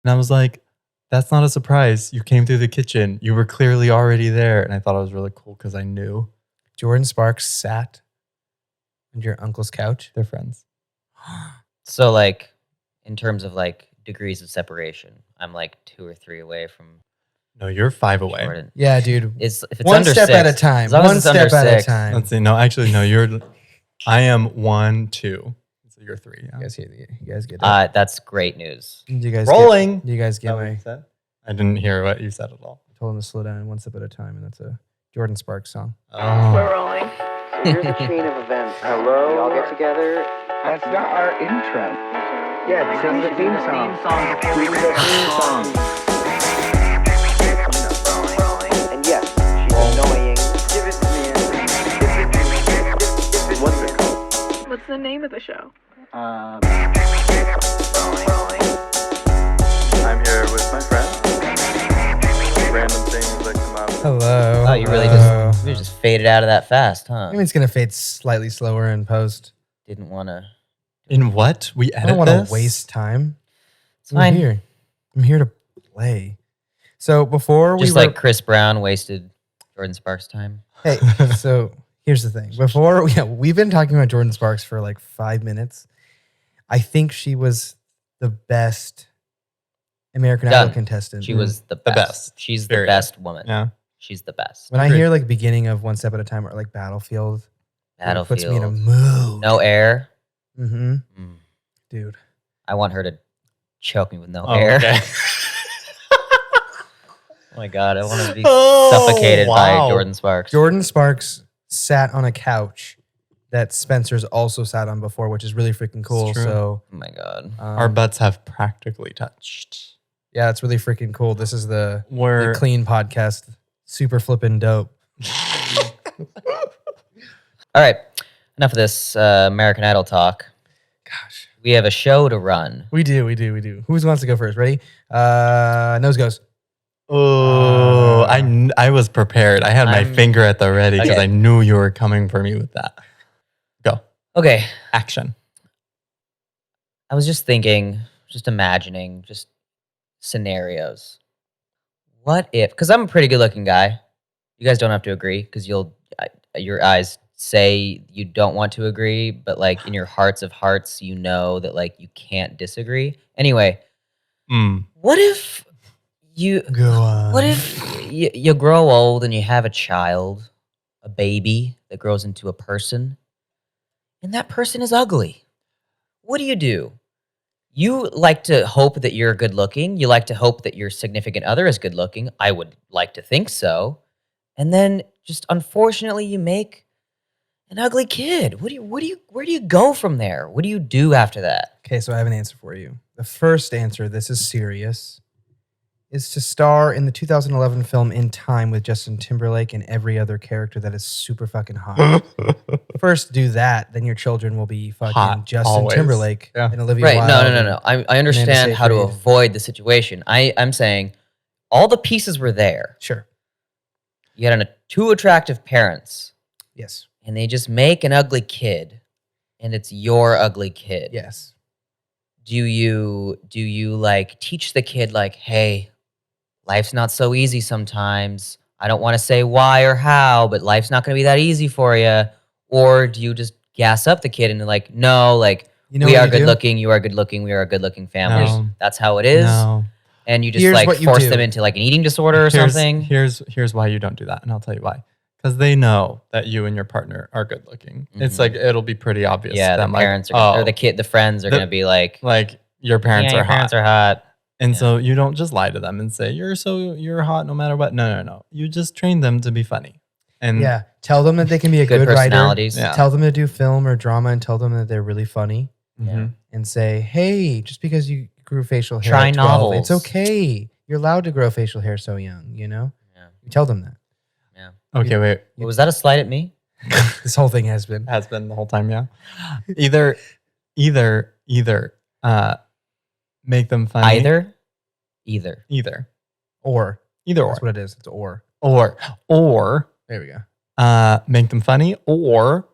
And I was like, that's not a surprise. You came through the kitchen. You were clearly already there. And I thought it was really cool because I knew. Jordan Sparks sat on your uncle's couch. They're friends. So like, in terms of like degrees of separation, I'm like 2 or 3 away from No, you're 5 away. Jordan. Yeah, dude. If it's one under step 6, at a time. as long as One it's under step at a 6. time. Let's see. No, actually, no. I am 1, 2. So you're 3. Yeah. You guys get it. That's great news. Do you guys Rolling. Do you guys get Is that what my? you said? I didn't hear what you said at all. I told him to slow down one step at a time, and that's a Jordan Sparks song. We're rolling. So here's a chain of events. Hello? We all get together. That's not our intro. Yeah, sing the theme song. Sing the theme song. And yes, she's annoying. Give it to me. What's it called? What's the name of the show? I'm here with my friend. Random things that come up. Hello. Oh, you really just faded out of that fast, huh? I mean, it's gonna fade slightly slower in post. Didn't want to. In what? We edit I don't want this? to waste time. It's fine. I'm here to play. So before Just we like Chris Brown wasted Jordan Sparks' time. Hey, so here's the thing. We've been talking about Jordan Sparks for like 5 minutes. I think she was the best American Done. Idol contestant. She was the best. best. She's Period. the best woman. Yeah. She's the best. When I Agreed. hear like beginning of One Step at a Time or like Battlefield, it puts me in a mood. No air. Mm-hmm. Mm. Dude. I want her to choke me with no Oh, air. okay. Oh my God, I want to be Oh, suffocated wow. by Jordan Sparks. Jordan Sparks sat on a couch that Spencer's also sat on before, which is really freaking cool. true. So Oh my God. Our butts have practically touched. yeah, it's really freaking cool. This is the We're clean podcast. Super flippin' dope. All right, enough of this American Idol talk. Gosh. We have a show to run. We do. Who wants to go first? Ready? Nose goes. Oh, I was prepared. I had my I'm- finger at the ready because Okay. I knew you were coming for me with that. Go. Okay, Action. I was just thinking, just imagining, just scenarios. What if? Because I'm a pretty good-looking guy. You guys don't have to agree because your eyes say you don't want to agree, but like in your hearts of hearts, you know that like you can't disagree. Anyway, what if you? Go on. What if you grow old and you have a child, a baby that grows into a person, and that person is ugly? What do? You like to hope that you're good looking. You like to hope that your significant other is good looking. I would like to think so. And then just unfortunately you make an ugly kid. Where do you go from there? What do you do after that? Okay, so I have an answer for you. The first answer, this is serious, is to star in the 2011 film In Time with Justin Timberlake and every other character that is super fucking hot. First do that, then your children will be fucking Hot, Justin always. Timberlake Yeah. and Olivia Right. Wilde. No. I understand how to Seyfried. avoid the situation. I'm saying all the pieces were there. Sure. You had 2 attractive parents Yes. and they just make an ugly kid and it's your ugly kid. Yes. Do you like teach the kid like, hey, life's not so easy sometimes. I don't want to say why or how, but life's not going to be that easy for you. Or do you just gas up the kid and like, no, like You know we what are you good do? looking, you are good looking, we are a good looking family. No. That's how it is. No. And you just Here's like what you force do. them into like an eating disorder or something. Here's why you don't do that, and I'll tell you why. Because they know that you and your partner are good looking. It's like it'll be pretty obvious. Yeah, to the them, parents like, are, or the friends are The- going to be like, your parents yeah, are your hot. parents are hot. And Yeah. so you don't just lie to them and say you're hot no matter what. No. You just train them to be funny. And Yeah. Tell them that they can be a Good good, writer. personalities. Yeah. Tell them to do film or drama and tell them that they're really funny. Mhm. And say, hey, just because you grew facial hair Try at 12, novels. it's okay. You're allowed to grow facial hair so young, you know? Yeah. You tell them that. Okay, wait. Was that a slight at me? This whole thing has been. Has been the whole time, yeah. Either make them funny. Either. Either. Or. Either That's what it is. It's or. Or There we go. make them funny, or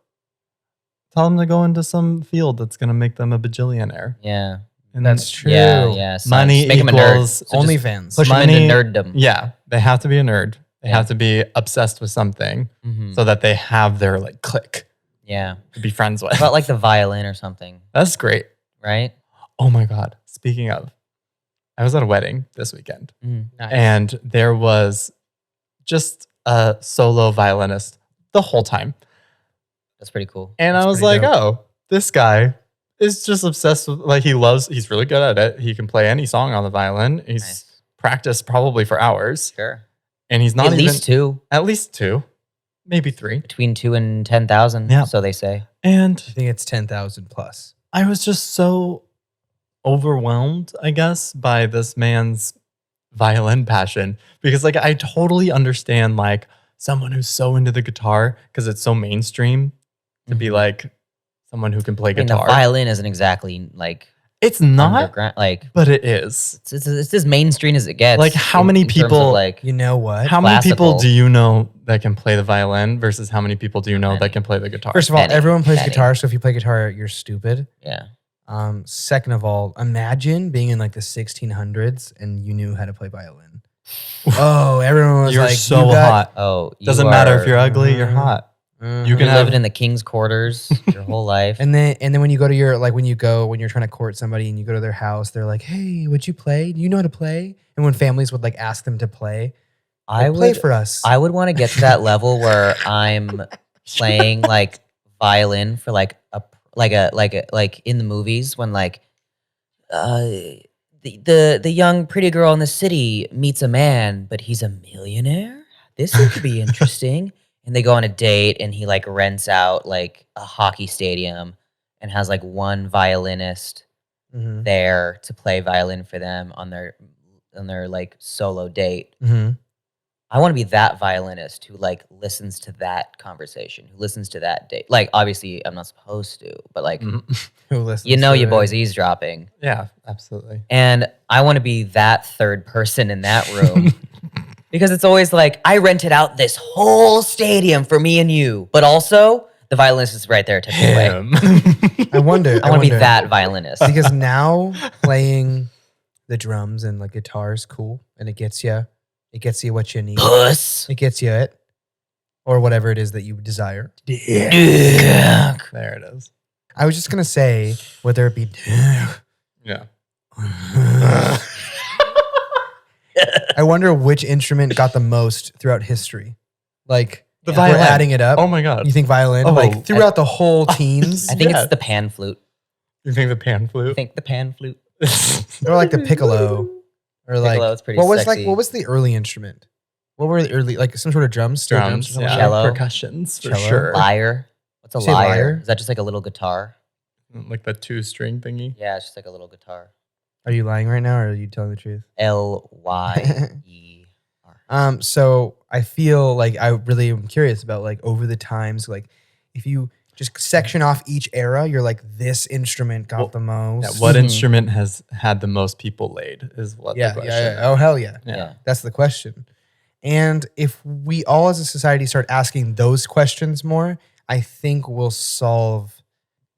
tell them to go into some field that's gonna make them a bajillionaire. Yeah. And That's true. Yeah. So money just make him a nerd. equals So just OnlyFans. push him money- into nerddom. Yeah, they have to be a nerd. They Yeah. have to be obsessed with something Mhm. so that they have their like clique Yeah. to be friends with. About like the violin or something, That's great. right? Oh my God. Speaking of, I was at a wedding this weekend Mm. Nice. and there was just a solo violinist the whole time. That's pretty cool. And That's I was pretty like, oh, this guy is just obsessed with, like, he's really good at it. He can play any song on the violin. He's Nice. practiced probably for hours. Sure. And he's not At even, least two. at least two, maybe three. Between 2 and 10,000. Yeah. So they say. And I think it's 10,000 plus. I was just so overwhelmed, I guess, by this man's violin passion because, like, I totally understand, like, someone who's so into the guitar because it's so mainstream to be Mhm. like someone who can play I mean, the guitar. violin isn't exactly like It's not, underground. Like but it is. it's as mainstream as it gets. Like, how many in terms of, people- like You know what? How many people classical. do you know that can play the violin versus how many people do you know Many. that can play the guitar? First of all, Penny, everyone plays penny. guitar, so if you play guitar, you're stupid. yeah. Second of all, imagine being in like the 1600s and you knew how to play violin. Oh, everyone was you're like, so you got, hot. Oh, you Doesn't matter if are- you're ugly, you're hot. Mhm. You You can can have- live in the king's quarters your whole life. And then when you go to your like when you're trying to court somebody and you go to their house, they're like, "Hey, would you play? Do you know how to play?" And when families would like ask them to play, I like, play would for us. I would want to get to that level where I'm playing like violin for like in the movies when like the young pretty girl in the city meets a man, but he's a millionaire. This could be interesting. And they go on a date and he like rents out like a hockey stadium and has like one violinist Mhm. there to play violin for them on their like solo date. Mhm. I want to be that violinist who like listens to that conversation, who listens to that date. Like obviously I'm not supposed to, but like Mhm. Who listens you know to your it? boy's eavesdropping. Yeah, absolutely. And I want to be that third person in that room. Because it's always like, I rented out this whole stadium for me and you, but also the violinist is right there to take away. Him. I wonder. I want to be wonder. that violinist. because now playing the drums and like guitar is cool and it gets you what you need. Puss. It gets you it or whatever it is that you desire. Yeah. There it is. I was just gonna say whether it be Yeah. I wonder which instrument got the most throughout history. Like The if we're violin. adding it up. Oh my God. You think violin? Oh, like throughout the whole teens? I think Yeah. it's the pan flute. You think the pan I flute? think the pan flute. Or like the piccolo. Or like Piccolo is pretty what was sexy. what was the early instrument? What were the early like some sort of drums? Steel Drums, or something yeah. like Cello. Percussions for Cello. sure. Lyre. What's a Say lyre? lyre? Is that just like a little guitar? Like the 2-string thingy. Yeah, it's just like a little guitar. that? Are you lying right now or are you telling the truth? Lyre. So I feel like I really am curious about like over the times, like if you just section off each era, you're like this instrument got Well, the most. Yeah, what Mhm. instrument has had the most people laid is what Yeah, the question yeah, yeah. Oh hell yeah. Yeah. Yeah. That's the question. And if we all as a society start asking those questions more, I think we'll solve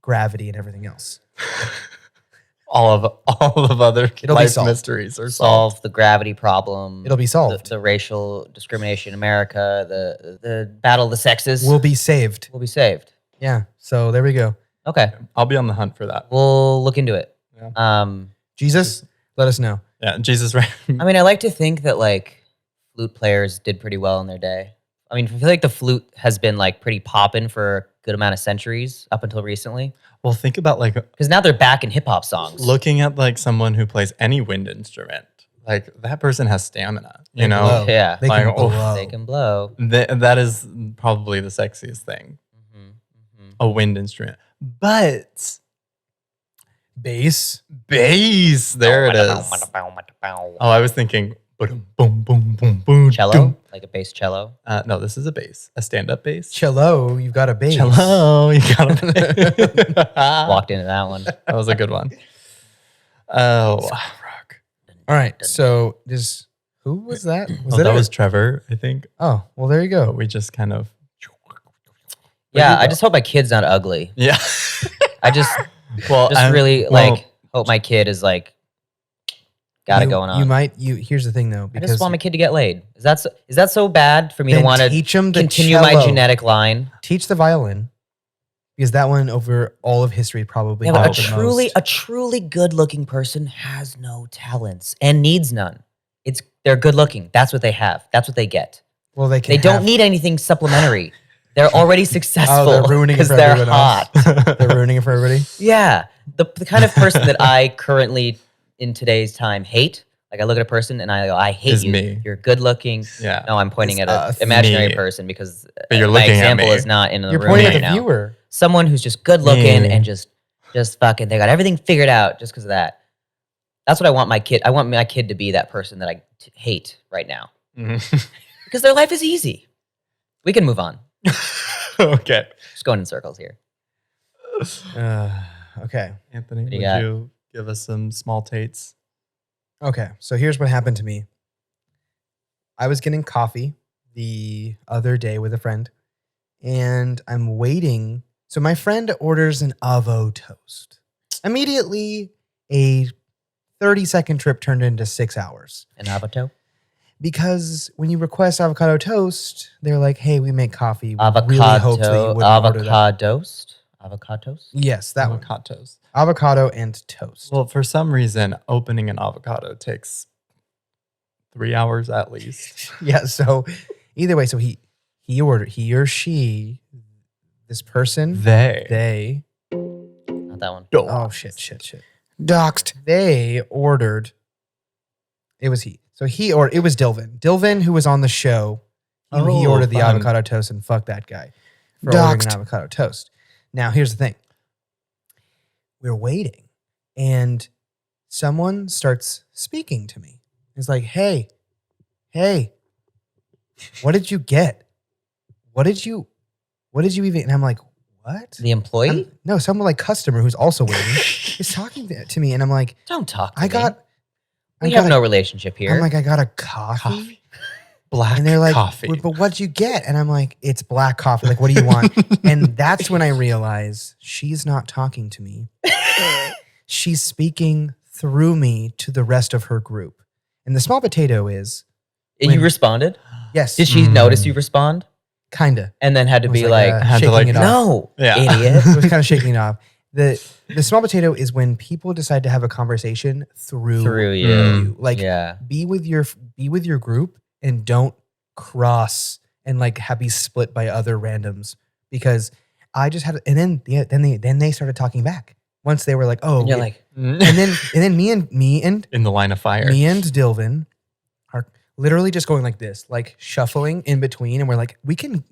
gravity and everything else. All of other It'll be life solved. mysteries are solved. Solve the gravity problem. It'll be solved. The racial discrimination in America, the battle of the sexes We'll be saved. will be saved. Yeah. So there we go. Okay. I'll be on the hunt for that. We'll look into it. Yeah. Jesus, let us know. Yeah, Jesus, right? I mean, I like to think that like flute players did pretty well in their day. I mean, I feel like the flute has been like pretty poppin' for a good amount of centuries up until recently. Well, think about like Because now they're back in hip hop songs. looking at like someone who plays any wind instrument. Like that person has stamina, you They know? blow. Yeah. They Like, can oh, blow. They can blow. That is probably the sexiest thing, a wind instrument. But Bass. bass, there it is. Oh, I was thinking boom, boom, boom, boom, boom. Cello, like a bass cello. No, this is a bass, a stand-up bass. Cello, you've got a bass. Cello, you got it. Walked into that one. That was a good one. Oh, rock. All right. So just who was that? Was That it was Trevor, I think. Oh, well, there you But go. we just kind of. Yeah, I just hope my kid's not ugly. Yeah. I just Well, really like Hope my kid is like got it going on. Here's the thing though, I because just want my kid to get laid. Is that so bad for me to then want to teach him the continue my cello. genetic line? Teach the violin, because that one over all of history probably Yeah, but got the most. a truly good looking person has no talents and needs none. They're good looking. That's what they have. That's what they get. Well, They don't need anything supplementary. They're already successful. Oh, they're ruining it because for they're everyone else. hot. They're ruining it for everybody. Yeah, the kind of person that I currently in today's time hate. Like I look at a person and I go, I hate Is you. me. You're good looking. Yeah. No, I'm pointing It's at an us. imaginary Me. person because But you're my looking at example me. is not in the You're room pointing right at the now. viewer. Someone who's just good looking Me. and just fucking they got everything figured out just because of that. That's what I want my kid. I want my kid to be that person that I hate right now Mhm. because their life is easy. We can move on. Okay. Just going in circles here. Okay. Anthony, do you would got? you give us some small tates? Okay. So here's what happened to me. I was getting coffee the other day with a friend, and I'm waiting. So my friend orders an avo toast. Immediately, a 30-second trip turned into 6 hours. An avocado. Because when you request avocado toast, they're like, "Hey, we make coffee. We really hoped that you Avocado. wouldn't order that." Avocados. Yes, that one. Avocados. Avocado and toast. Well, for some reason, opening an avocado takes 3 hours at least. Yeah. So either way, so he ordered, he or she, this person, they. Not that one. Oh shit. Doxed. They ordered. It was he. So it was Dilvin. Dilvin, who was on the show, he Oh, ordered the fun. avocado toast, and fuck that guy for ordering an avocado toast. Now, here's the thing. We're waiting, and someone starts speaking to me. It's like, hey, what did you get? What did you even? And I'm like, what? The employee? No, someone like customer who's also waiting is talking to me, and I'm like, Don't talk to I me. got We have no relationship here. I'm like, I got a coffee. Black And they're like, coffee. But what'd you get? And I'm like, it's black coffee. Like, what do you want? And that's when I realize she's not talking to me. She's speaking through me to the rest of her group. And the small potato is, And you responded? yes, Did she notice you respond? kinda. And then had to Was be like, like, had to, shaking like, it off. no, Yeah. idiot. It was kind of shaking it off. The small potato is when people decide to have a conversation through you. Like, Yeah. be with your group and don't cross and like be split by other randoms, because I just had, and then they started talking back once they were like, oh, And you're yeah. like, and then me and in the line of fire. Dilvin are literally just going like this, like shuffling in between, and we're like, we can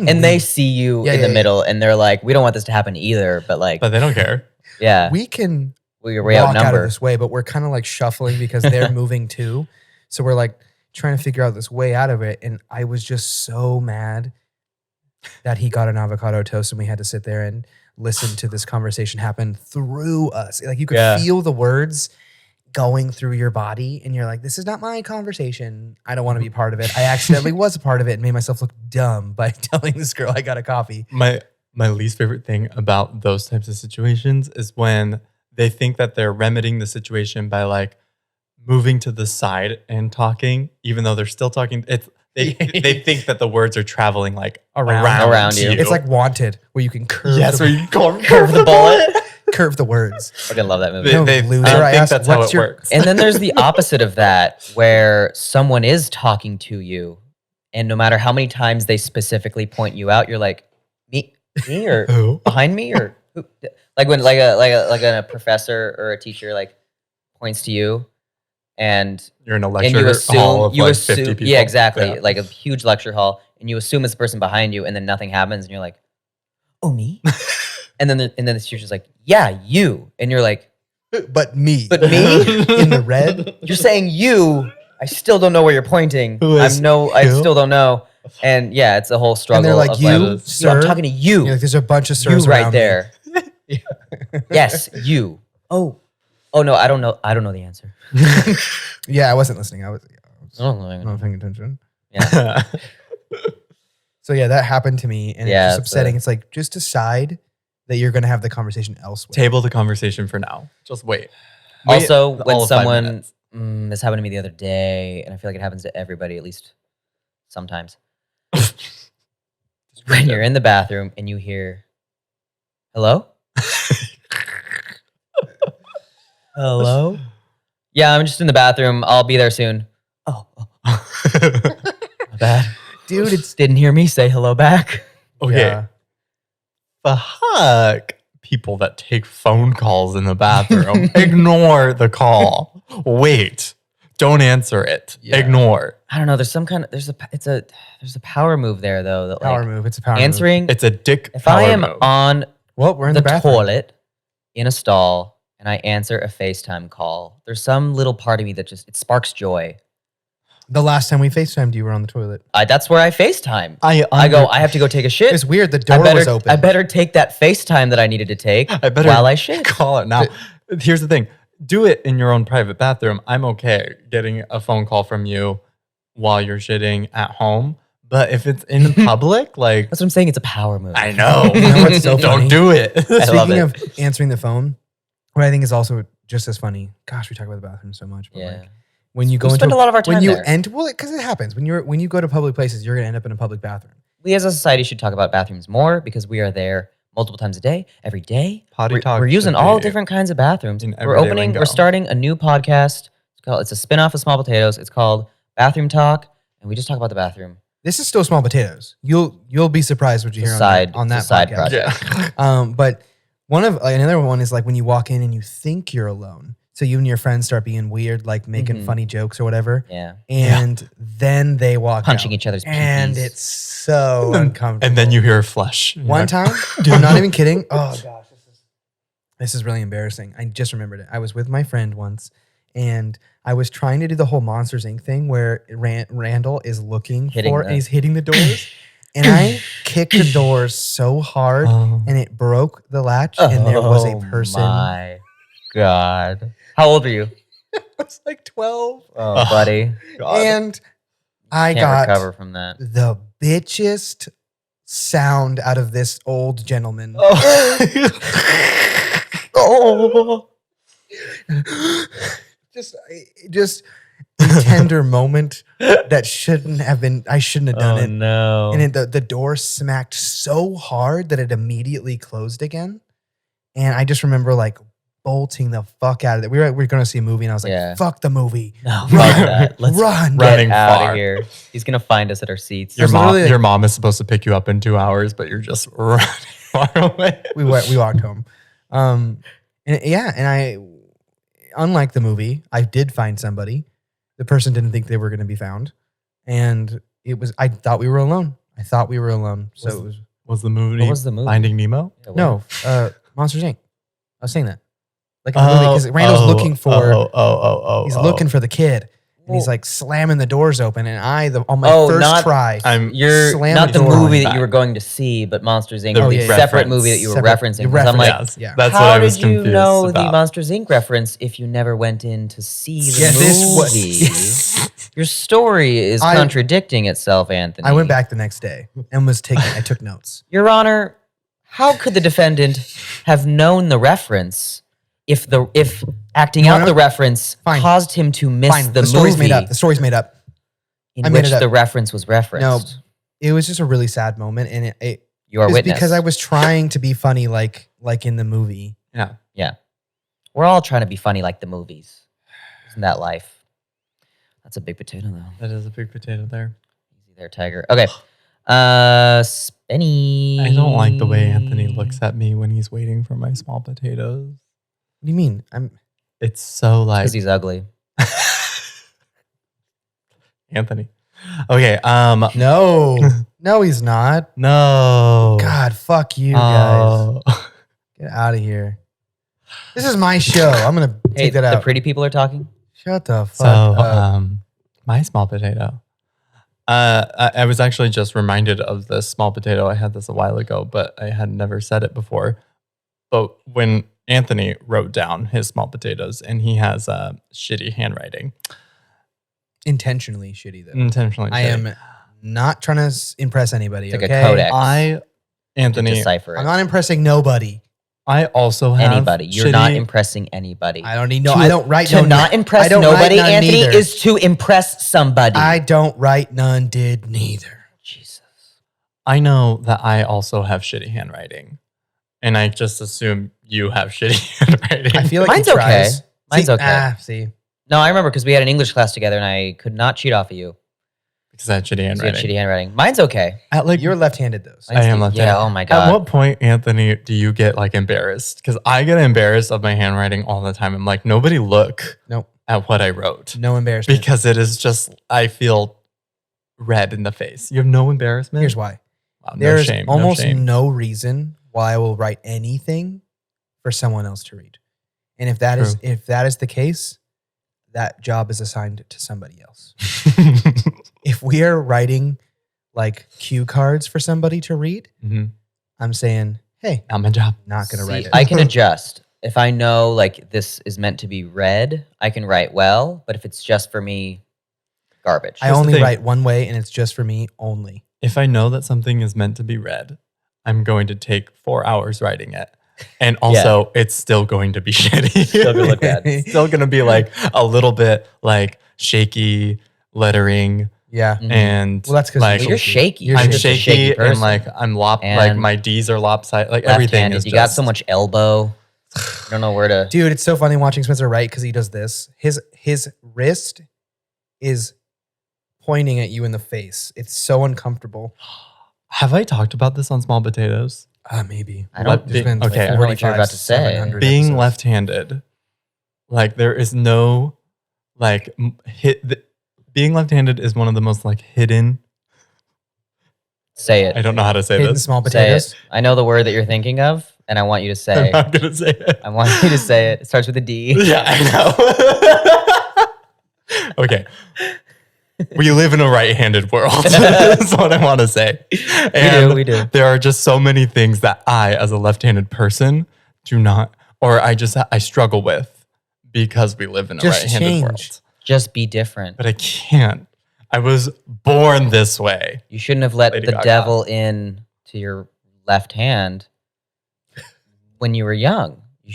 and they leave. see you Yeah, in yeah, the yeah. middle and they're like, we don't want this to happen either. But like, But they don't care. yeah, we can we're walk out of outnumbered. this way, but we're kind of like shuffling because they're moving too. So we're like trying to figure out this way out of it. And I was just so mad that he got an avocado toast and we had to sit there and listen to this conversation happen through us. Like you could Yeah. feel the words going through your body and you're like, this is not my conversation. I don't want to be part of it. I accidentally was a part of it and made myself look dumb by telling this girl I got a coffee. My least favorite thing about those types of situations is when they think that they're remedying the situation by like moving to the side and talking, even though they're still talking. They think that the words are traveling like Around you. It's like Wanted, where you can curve yes, the, where you Curve the bullet. curve the words. Fucking love that movie. No, I loser, don't I think asked, that's how what's it your- works. And then there's the opposite of that, where someone is talking to you, and no matter how many times they specifically point you out, you're like, me or Who? behind me or who? Like when a professor or a teacher like points to you, and You're in a and lecture you assume hall of like 50 people. yeah, exactly, Yeah. like a huge lecture hall, and you assume it's the person behind you, and then nothing happens, and you're like, oh me, and then the teacher's like, yeah, you, and you're like, But me. but me. in the red. You're saying you. I still don't know where you're pointing. Who is I you? still don't know. And yeah, it's a whole struggle. And they're like, of you, no, sir. I'm talking to you. You're like, there's a bunch of You sirs right around me. there. Yes, you. Oh no, I don't know. I don't know the answer. Yeah, I wasn't listening. I was I don't know. not paying attention. Yeah. So yeah, that happened to me, and Yeah, it's just it's upsetting. It's like, just decide that you're going to have the conversation elsewhere. Table the conversation for now. Just wait. Also, Wait when all of 5 someone minutes. this happened to me the other day, and I feel like it happens to everybody at least sometimes. When you're in the bathroom and you hear, "Hello, hello." Yeah, I'm just in the bathroom. I'll be there soon. Oh, my bad. Dude, it's Didn't hear me say hello back. Okay. Yeah. Fuck people that take phone calls in the bathroom. Ignore the call. Wait. Don't answer it. Yeah. Ignore. I don't know. There's some kind of there's a power move there though. That Power like move. It's a power move. answering. It's a dick If power I am move. on Well, we're in the the bathroom. toilet in a stall and I answer a FaceTime call, there's some little part of me that just it sparks joy. The last time we FaceTimed, you were on the toilet. That's where I FaceTime. I I have to go take a shit. It's weird. The door was open. I better take that FaceTime that I needed to take I better while I shit. call it now. Here's the thing. Do it in your own private bathroom. I'm okay getting a phone call from you while you're shitting at home. But if it's in public, like, That's what I'm saying. It's a power move. I know. You know what's so funny? Don't do it. I love Speaking it. of answering the phone, what I think is also just as funny. Gosh, we talk about the bathroom so much. But Yeah. like, when you go We into spend a lot of our time when you there. enter, well, because it happens when you go to public places, you're gonna end up in a public bathroom. We as a society should talk about bathrooms more because we are there multiple times a day, every day. Potty we're, talk we're using should all be different kinds of bathrooms. in We're everyday opening. lingo. We're starting a new podcast. It's a spin-off of Small Potatoes. It's called Bathroom Talk, and we just talk about the bathroom. This is still small potatoes. You'll be surprised what you hear on that it's a side podcast. project. Yeah. But another one is like when you walk in and you think you're alone. So you and your friends start being weird, like making Mhm. funny jokes or whatever. Yeah, And then they walk punching out. each other's And peepees. it's so uncomfortable. And then you hear flesh. You're One like, time, I'm not even kidding. Oh gosh, this is really embarrassing. I just remembered it. I was with my friend once, and I was trying to do the whole Monsters Inc. thing where Randall is looking Hitting for the- and he's hitting the doors, and I kicked the doors so hard, Oh. and it broke the latch, and there was a Oh person. My God, how old are you? I was like 12, Oh, Oh. buddy, God. and I can't got recover from that. the bitchest sound out of this old gentleman. Oh, just a tender moment that shouldn't have been. I shouldn't have done oh it. no! And the door smacked so hard that it immediately closed again. And I just remember like bolting the fuck out of it. We were going to see a movie, and I was like, Yeah. "Fuck the movie, No, fuck run, that. Let's run." get Running out far. of here. He's gonna find us at our seats. Your There's mom, literally, like- your mom is supposed to pick you up in 2 hours, but you're just running far away. We walked home. And I, unlike the movie, I did find somebody. The person didn't think they were going to be found, and I thought we were alone. So it was Was the movie, What was the movie? Finding Nemo? Yeah, what- no Monsters Inc. I was saying that, like in the movie, because Randall's looking for. He's looking for the kid, and he's Well- like slamming the doors open. And on my Oh, first not- try, You're slam not the the door on movie his that you back. were going to see, but Monsters Inc. The The separate reference. movie that you were Separate- referencing. you 'Cause I'm like, Yes, yeah. that's what how I was did you confused know the about. Monsters Inc. reference if you never went in to see the Yeah, this was- movie? Your story is I- contradicting itself, Anthony. I went back the next day and I took notes. Your Honor, how could the defendant have known the reference if acting No, out no. the reference Fine. caused him to miss Fine, the story's movie made up. The story's made up. in I made which it up. the reference was referenced? It was just a really sad moment, and it You are was witness. because I was trying to be funny, like in the movie. Yeah. Yeah. We're all trying to be funny like the movies. Isn't that life? That's a big potato, though. That is a big potato there. Easy there, Tiger. Okay. Spenny. I don't like the way Anthony looks at me when he's waiting for my small potatoes. What do you mean? It's so like Because he's ugly. Anthony. Okay. No, he's not. No. God, fuck you guys. Oh. Get out of here. This is my show. I'm gonna Hey, take that the out. pretty people are talking. Shut the fuck So, up. my small potato. I was actually just reminded of this small potato. I had this a while ago, but I had never said it before. But when Anthony wrote down his small potatoes, and he has shitty handwriting, Intentionally shitty though. intentionally. I shitty. am not trying to impress anybody. It's like a okay? codex. I Anthony, decipher it. I'm not impressing nobody. I also have Anybody. You're not shitty- impressing anybody. I don't need no. I don't write To no. not impress I don't write nobody, none Anthony, neither. is to impress somebody. I don't write none. Did neither. Jesus. I know that I also have shitty handwriting, and I just assume you have shitty handwriting. I feel like Mine's he okay. tries. Mine's See, okay. See, No, I remember because we had an English class together and I could not cheat off of you. because I have shitty You had handwriting. shitty handwriting. Mine's okay. At like you're left-handed though. So I am Yeah, left-handed. oh my God. At what point, Anthony, do you get like embarrassed? Because I get embarrassed of my handwriting all the time. I'm like, nobody look Nope. at what I wrote No embarrassment. because it is just I feel red in the face. You have no embarrassment. Here's why. Wow, no There's shame. almost no shame. no reason why I will write anything for someone else to read. And if that is the case, that job is assigned to somebody else. If we are writing like cue cards for somebody to read, Mhm. I'm saying, hey, Not my job. not gonna See, write it. I can adjust. If I know like this is meant to be read, I can write well. But if it's just for me, garbage. I Here's the only thing. write one way, and it's just for me only. If I know that something is meant to be read, I'm going to take 4 hours writing it. And also, it's still going to be shitty. Still gonna look bad. It's still going to be like a little bit like shaky lettering. Yeah. Mhm. And Well, that's 'cause like, Well, you're shaky. You're I'm just a shaky, person. and like I'm like And my D's are lopsided. Like everything Left-handed. is You got just- so much elbow. You don't know where to. Dude, it's so funny watching Spencer write because he does this. His wrist is pointing at you in the face. It's so uncomfortable. Have I talked about this on Small Potatoes? Maybe. I don't- There's been okay. I don't know what you're about to say. 700 Being episodes. left-handed, like there is no like being left-handed is one of the most like hidden. Say it. I don't know how to say Hidden this. small Say potatoes. it. I know the word that you're thinking of, and I want you to say. I'm not gonna say it. I want you to say it. It starts with a D. Yeah, I know. Okay. We live in a right-handed world. That's what I want to say. And we do. there are just so many things that I, as a left-handed person, do not, or I struggle with because we live in a Just right-handed change. world. Just be different. But I can't. I was born this way. You shouldn't have let Lady the Gaga. devil in to your left hand when you were young. You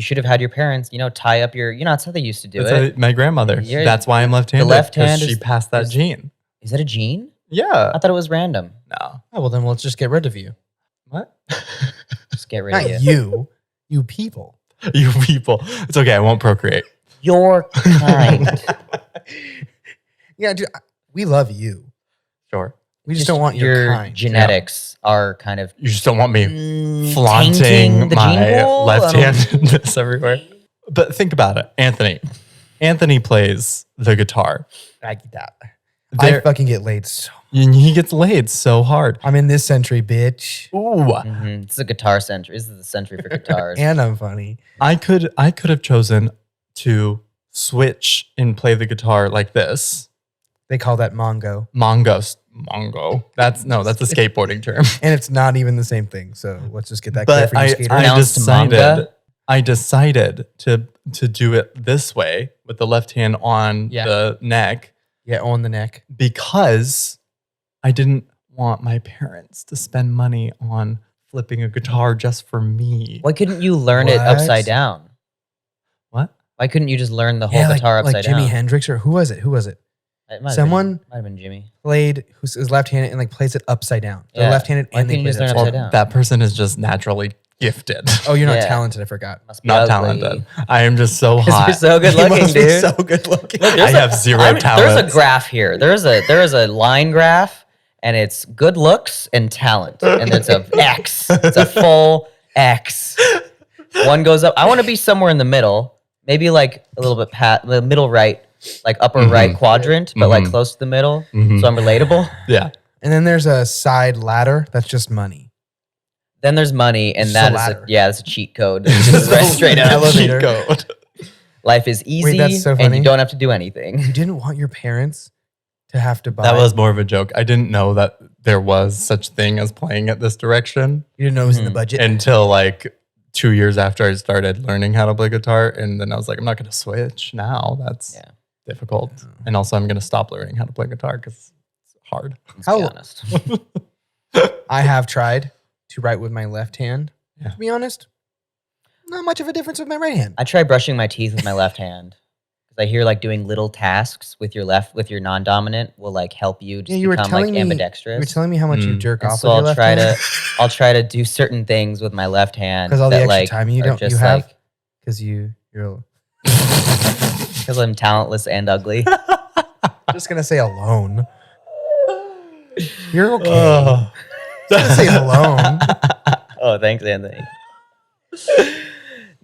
should have had your parents, tie up your, that's how they used to do That's it. my grandmother. You're- That's why I'm left-handed. the left 'cause hand she is- passed that is- gene. Is that a gene? Yeah. I thought it was random. No. Oh, well, then let's just get rid of you. What? Just get rid Not of it. you. You people. You people. It's okay. I won't procreate. Your kind. Yeah, dude, we love you. Sure. We just don't want your kind. genetics are kind of You just don't want me tainting flaunting the my gene pool. I don't- left-handedness everywhere. But think about it. Anthony plays the guitar. I get that. I There, fucking get laid so. and he gets laid so hard. I'm in this century, bitch. Ooh. Mhm. It's a guitar century. This is the century for guitars. And I'm funny. I could have chosen to switch and play the guitar like this. They call that Mongo. Mongo. That's a skateboarding term. And it's not even the same thing. So let's just get that clear But for you skaters. Pronounced I decided to do it this way with the left hand on Yeah. the neck Yeah, on the neck. because I didn't want my parents to spend money on flipping a guitar just for me. Why couldn't you learn it What? upside down? What? Why couldn't you just learn the whole Yeah, guitar upside like Jimi down? Hendrix or who was it? It might have Someone- been, might have been Jimmy. Played who's left-handed and like plays it upside down. They're Yeah. left-handed Why and they couldn't you play just it learn upside upside down. down? That person is just naturally gifted. Oh, you're not Yeah. talented. I forgot. Must be Not ugly. talented. I am just so 'Cause hot. you're so good You looking, must be dude. so good looking. Look, I there's have zero There's a talent. graph here. There is a line graph, and it's good looks and talent, and it's a X. It's a full X. One goes up. I want to be somewhere in the middle, maybe like a little bit the middle right, like upper right quadrant, but like Mhm. close to the middle, Mhm. so I'm relatable. Yeah. And then there's a side ladder. That's just money. Then there's money, and Just that a is ladder. that's a cheat code. It's just right straight up. Elevator. Cheat code. Life is easy, that's so and funny. you don't have to do anything. You didn't want your parents to have to buy. That was more of a joke. I didn't know that there was such thing as playing it this direction You didn't know it was in the Mhm. budget. until like 2 years after I started learning how to play guitar. And then I was like, I'm not going to switch now. That's Yeah. difficult. And also I'm going to stop learning how to play guitar because it's hard. Let's How- be honest. I have tried. to write with my left hand. Yeah. To be honest, not much of a difference with my right hand. I try brushing my teeth with my left hand because I hear like doing little tasks with your non-dominant will like help you just you were become like telling me ambidextrous. You were telling me how much you jerk And off so with your I'll left try hand. I'll try to do certain things with my left hand Because all the that extra like time you are don't just you have. like Because you're because I'm talentless and ugly. just gonna say alone. You're okay. Oh. Just gonna say alone. Oh, thanks, Anthony.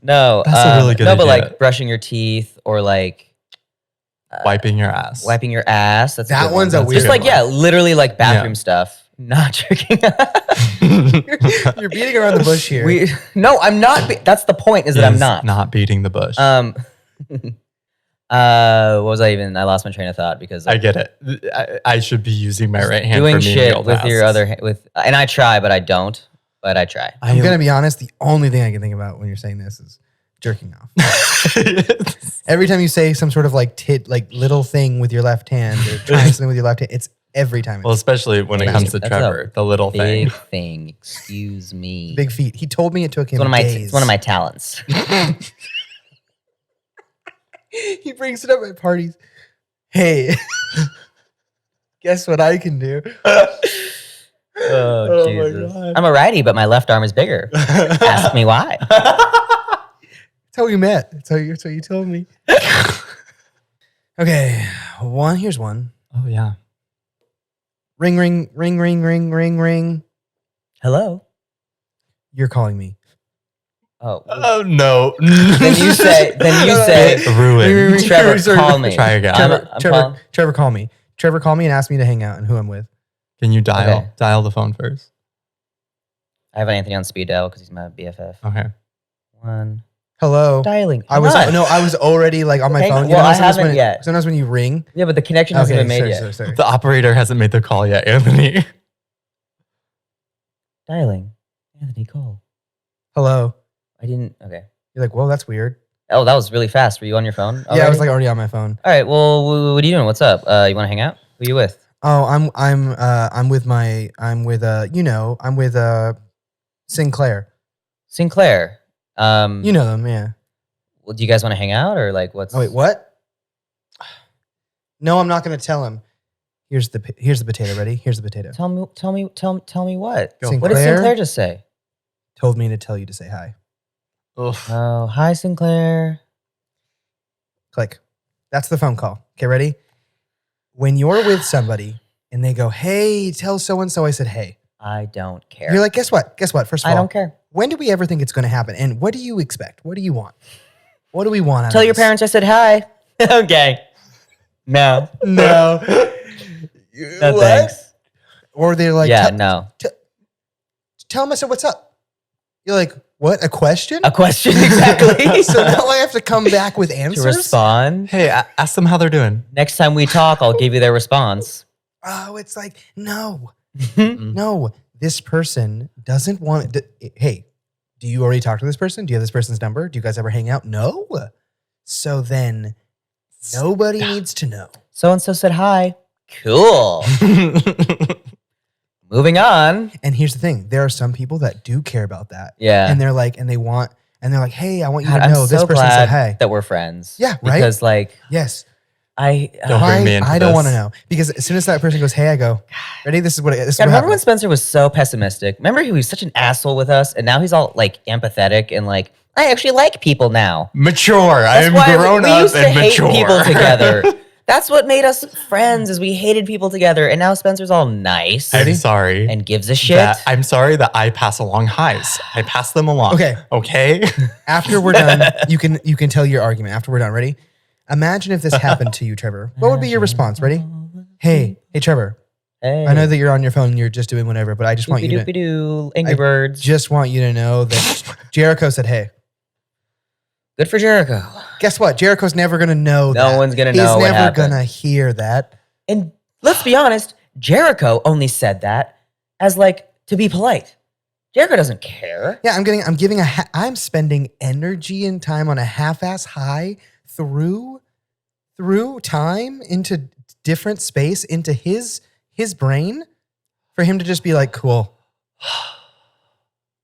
No, That's a really good no, but idea. like brushing your teeth or like Wiping your ass. wiping your ass. That's That a good one's one. a weird Just like one. literally like bathroom Yeah. stuff. Not tricking. You're beating around the bush here. No, I'm not. That's the point. Is that I'm Is not. beating the bush. What was I even? I lost my train of thought because I get it. I should be using my right hand doing for shit menial with your tasks. other hand. And I try, but I don't. But I try. I'm gonna be honest. The only thing I can think about when you're saying this is jerking off. Every time you say some sort of like little thing with your left hand or trying something with your left hand, it's every time. Well, especially when it Big. comes to That's Trevor, the little thing. Big thing. Excuse me. Big feet. He told me it took him It's days. one of my talents. He brings it up at parties. Hey, guess what I can do? Oh, my Jesus. God. I'm a righty, but my left arm is bigger. Ask me why. That's how we met. That's what you told me. Okay, here's one. Oh yeah. Ring, ring, ring, ring, ring, ring, ring. Hello. You're calling me. Oh. Oh no. Then you say. Ruined. Trevor, Sorry. call me. Try again. Trevor, call me. Trevor, call me and ask me to hang out and who I'm with. Can you dial Okay. dial the phone first? I have Anthony on speed dial because he's my BFF. Okay. One. Hello. Dialing. I was Hang on. I was already like on my Hang phone. on. You Well, know, I sometimes haven't when, yet. Sometimes when you ring. Yeah, but the connection hasn't been made yet. Sorry. The operator hasn't made the call yet, Anthony. Dialing. Anthony, call. Hello. I didn't. Okay. You're like, whoa, that's weird. Oh, that was really fast. Were you on your phone? Yeah, I already? was like already on my phone. All right. Well, what are you doing? What's up? You want to hang out? Who are you with? Oh, I'm with Sinclair. Sinclair. You know them, yeah. Well, do you guys want to hang out or like what's? Oh wait, what? No, I'm not gonna tell him. Here's the potato. Ready? Here's the potato. Tell me what? Go. What did Sinclair just say? Told me to tell you to say hi. Oof. Oh, hi, Sinclair. Click. That's the phone call. Okay, ready? When you're with somebody and they go, "Hey, tell so and so I said hey." I don't care. You're like, "Guess what? Guess what?" First of I all, don't care. when do we ever think it's going to happen? And what do you expect? What do you want? What do we want? out Tell of your this? parents I said hi. Okay. No. No. No thanks. Or they're like, Yeah, "Tell- no. Tell them I said what's up." You're like, "What? A question?" A question exactly. So now I have to come back with to answers. respond. Hey, ask them how they're doing. Next time we talk, I'll give you their response. Oh, it's like no. Mm. No, this person doesn't want. Hey, do you already talk to this person? Do you have this person's number? Do you guys ever hang out? No. So then, nobody needs to know. So and so said hi. Cool. Moving on. And here's the thing: there are some people that do care about that, Yeah. and they're like, they're like, hey, I want you God, to I'm know this so person said glad hi. that we're friends. Yeah, right? Because like Yes. I Don't bring me into I don't this. want to know because as soon as that person goes, hey, I go, ready? This is what God, remember when happens. Spencer was so pessimistic? Remember he was such an asshole with us, and now he's all like empathetic and like I actually like people now. Mature. I That's am why grown we up used to and hate mature. people together. That's what made us friends. Is we hated people together, and now Spencer's all nice I'm sorry. and gives a shit. I'm sorry that I pass along highs. I pass them along. Okay. Okay. After we're done, you can tell your argument. After we're done, ready? Imagine if this happened to you, Trevor. What would be your response? Ready? Hey, Trevor. Hey. I know that you're on your phone and you're just doing whatever, but I just want you to Doopy-doopy-doo, Angry Birds. just want you to know that Jericho said, hey. Good for Jericho. Guess what? Jericho's never gonna know that. No one's gonna know He's what never happened. gonna hear that. And let's be honest, Jericho only said that as like to be polite. Jericho doesn't care. Yeah, I'm spending energy and time on a half-ass high through time into different space into his brain for him to just be like, cool.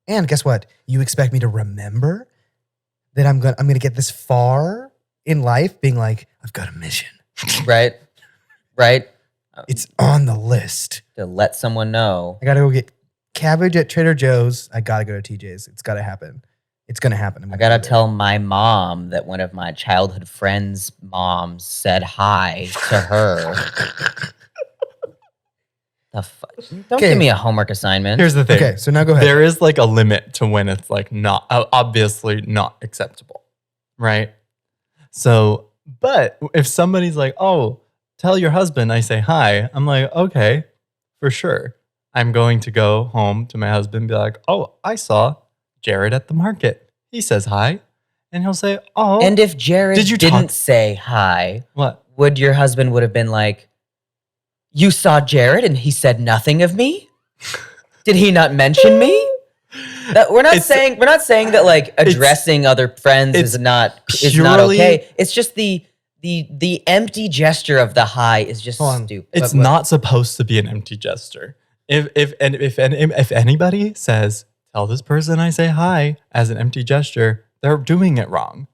And guess what? You expect me to remember that I'm gonna get this far in life, being like, I've got a mission. Right? Right? It's on the list. To let someone know. I gotta go get cabbage at Trader Joe's. I gotta go to TJ's. It's gotta happen. It's gonna happen. I gotta tell my mom that one of my childhood friends' moms said hi to her. Don't Okay. give me a homework assignment. Here's the thing. Okay, so now go ahead. There is like a limit to when it's like not obviously not acceptable, right? So, but if somebody's like, "Oh, tell your husband I say hi," I'm like, "Okay, for sure." I'm going to go home to my husband and be like, "Oh, I saw Jared at the market. He says hi," and he'll say, "Oh." And if Jared Did you didn't talk- say hi, What? would your husband would have been like, "You saw Jared and he said nothing of me? Did he not mention me?" We're not saying that like addressing other friends is not purely- okay. It's just the empty gesture of the hi is just Hold on. stupid. It's not supposed to be an empty gesture. If anybody says, "Tell this person I say hi" as an empty gesture, they're doing it wrong.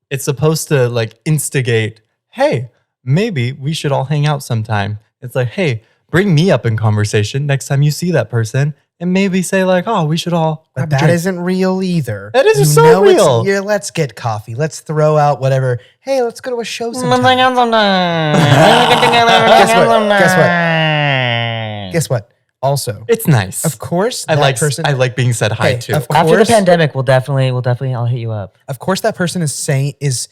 It's supposed to like instigate, "Hey, maybe we should all hang out sometime." It's like, "Hey, bring me up in conversation next time you see that person," and maybe say like, "Oh, we should all But grab a that drink." isn't real either. That is You so know it's- real. Yeah, let's get coffee. Let's throw out whatever. Hey, let's go to a show sometime. Guess what? Also, It's nice. of course, I that like person. I like being said hi Okay, too. of After the course- pandemic, we'll definitely I'll hit you up. Of course, that person is saying is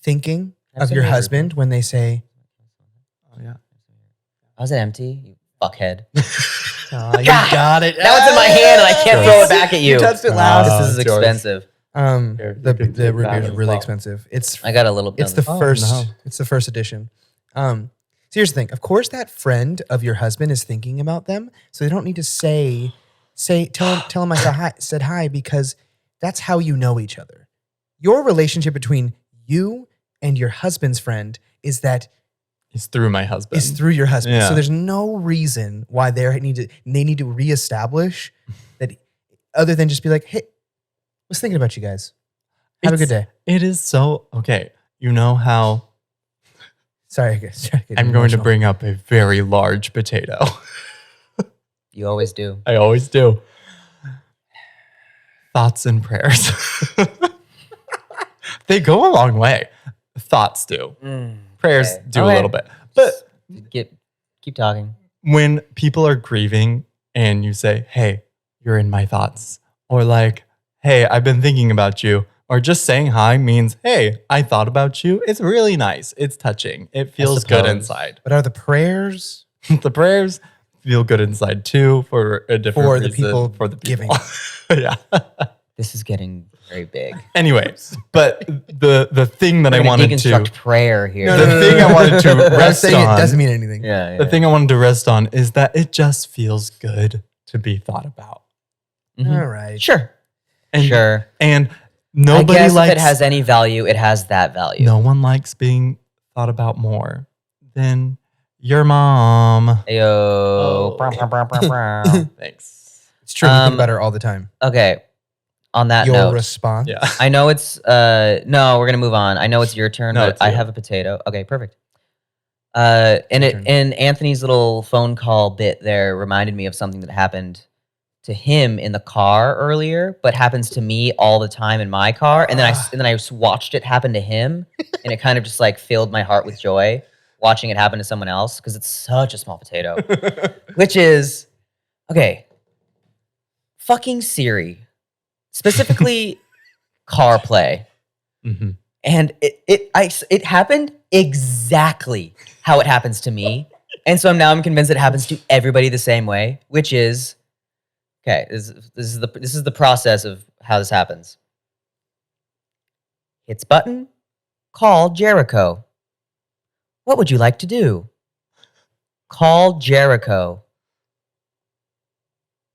thinking Have of some your neighbors. husband when they say, Oh, yeah. Was it empty? You fuckhead. "Oh, you got it." Now it's in my hand and I can't throw it back at you. You touched it loud. Ah. This is it's yours. expensive. Here, The you can take root that beer is as really well. expensive. It's I got a little. It's the Oh, first. no. It's the first edition. So here's the thing. Of course, that friend of your husband is thinking about them, so they don't need to tell him I said hi, because that's how you know each other. Your relationship between you and your husband's friend is through my husband. through your husband. Yeah. So there's no reason why they need to reestablish that, other than just be like, "Hey, was thinking about you guys. Have a good day." It is so okay. You know how Sorry, guys. I'm going to bring up a very large potato. You always do. I always do. Thoughts and prayers. They go a long way. Thoughts do. Prayers okay. do a Okay. little bit. But Keep talking. when people are grieving and you say, "Hey, you're in my thoughts," or like, "Hey, I've been thinking about you," or just saying hi means, "Hey, I thought about you." It's really nice. It's touching. It feels good suppose. inside. But are the prayers The prayers feel good inside too for a different For the reason, people for the giving. people. Yeah. This is getting very big. Anyways, but the thing that I We're gonna wanted deconstruct to prayer here. No, the thing I wanted to I'm rest saying on- it doesn't mean anything. Yeah. the thing I wanted to rest on is that it just feels good to be thought about. Mhm. All right. Sure. And, Sure. And I nobody guess likes if it has any value, it has that value. no one likes being thought about more than your mom. Ayo. Oh. Thanks. It's true. You think Um, about her all the time. Okay. On that Your note, response. Yeah. I know it's no, we're gonna move on. I know it's your turn, No, but it's I you. have a potato. Okay, perfect. And your it turn. and Anthony's little phone call bit there reminded me of something that happened to him in the car earlier, but happens to me all the time in my car. And then I watched it happen to him, and it kind of just like filled my heart with joy watching it happen to someone else because it's such a small potato. Which is okay. Fucking Siri, specifically CarPlay. Mhm. And it happened exactly how it happens to me. And so I'm convinced it happens to everybody the same way, which is okay, this is the process of how this happens. Hits button, call Jericho. What would you like to do? Call Jericho.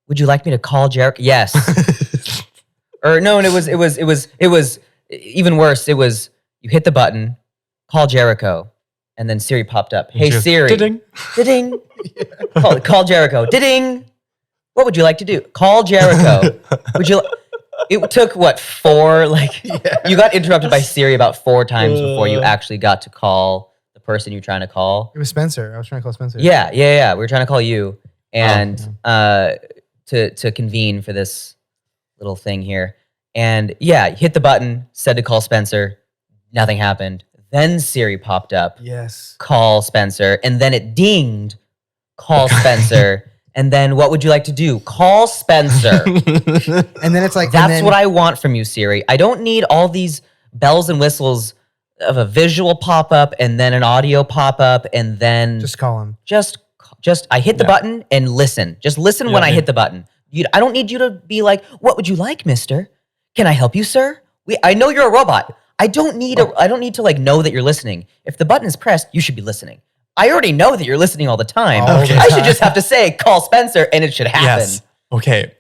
Would you like me to call Jericho? Yes. Or no, and it was even worse. It was you hit the button, call Jericho, and then Siri popped up. Hey Just Siri, ding. ding, call Jericho, ding. What would you like to do? Call Jericho. Would you? It took what 4? Like you got interrupted by Siri about 4 times before you actually got to call the person you're trying to call. It was Spencer. I was trying to call Spencer. Yeah. We were trying to call you and to convene for this little thing here. And yeah, hit the button, said to call Spencer. Nothing happened. Then Siri popped up. Yes. Call Spencer. And then it dinged. Call Spencer. And then what would you like to do? Call Spencer. And then it's like That's what I want from you, Siri. I don't need all these bells and whistles of a visual pop-up and then an audio pop-up and then just call him. just I hit the button and listen. Just listen when I hit the button. I don't need you to be like, "What would you like, mister? Can I help you, sir?" I know you're a robot. I don't need to like know that you're listening. If the button is pressed, you should be listening. I already know that you're listening all the time. All the I should time. just have to say, "Call Spencer," and it should happen. Yes. Okay.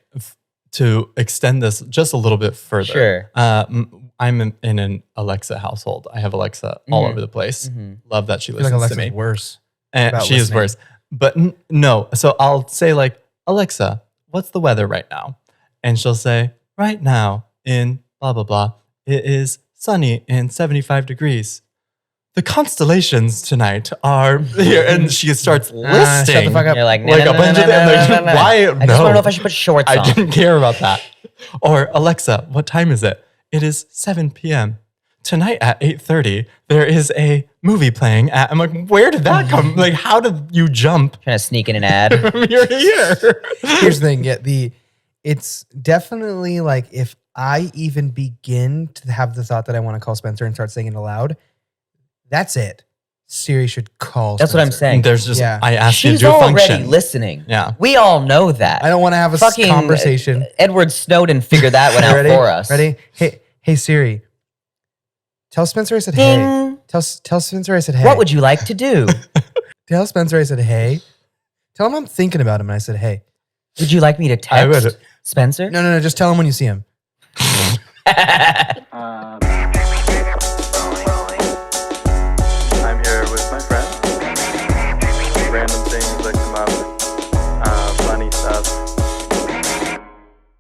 To extend this just a little bit further. Sure. I'm in an Alexa household. I have Alexa all over the place. Love that she I feel like listens to Alexa's me. worse. And about she is listening. worse. But no. So I'll say like, Alexa, what's the weather right now? And she'll say, right now in blah, blah, blah, it is sunny and 75 degrees. The constellations tonight are here. And she starts listing. Shut the fuck up. You're like, Like a bunch of them. Like, why? I just want to know if I should put shorts I on. didn't care about that. Or Alexa, what time is it? It is 7 p.m. Tonight at 8:30, there is a movie playing at. I'm like, where did that come? Like, how did you jump Trying to sneak in an ad. from here to here? Here's the thing. It's definitely like if I even begin to have the thought that I want to call Spencer and start saying it aloud, that's it. Siri should call That's what I'm Spencer. saying. There's just, Yeah. I asked you to She's do a already function. listening. Yeah. We all know that. I don't want to have a Fucking conversation. Edward Snowden figured that one out Ready? for us. Ready? Hey Siri. Tell Spencer I said hey. Ding. Tell Spencer I said hey. What would you like to do? Tell Spencer I said hey. Tell him I'm thinking about him and I said hey. Would you like me to I would- text Spencer? No. Just tell him when you see him. Uh,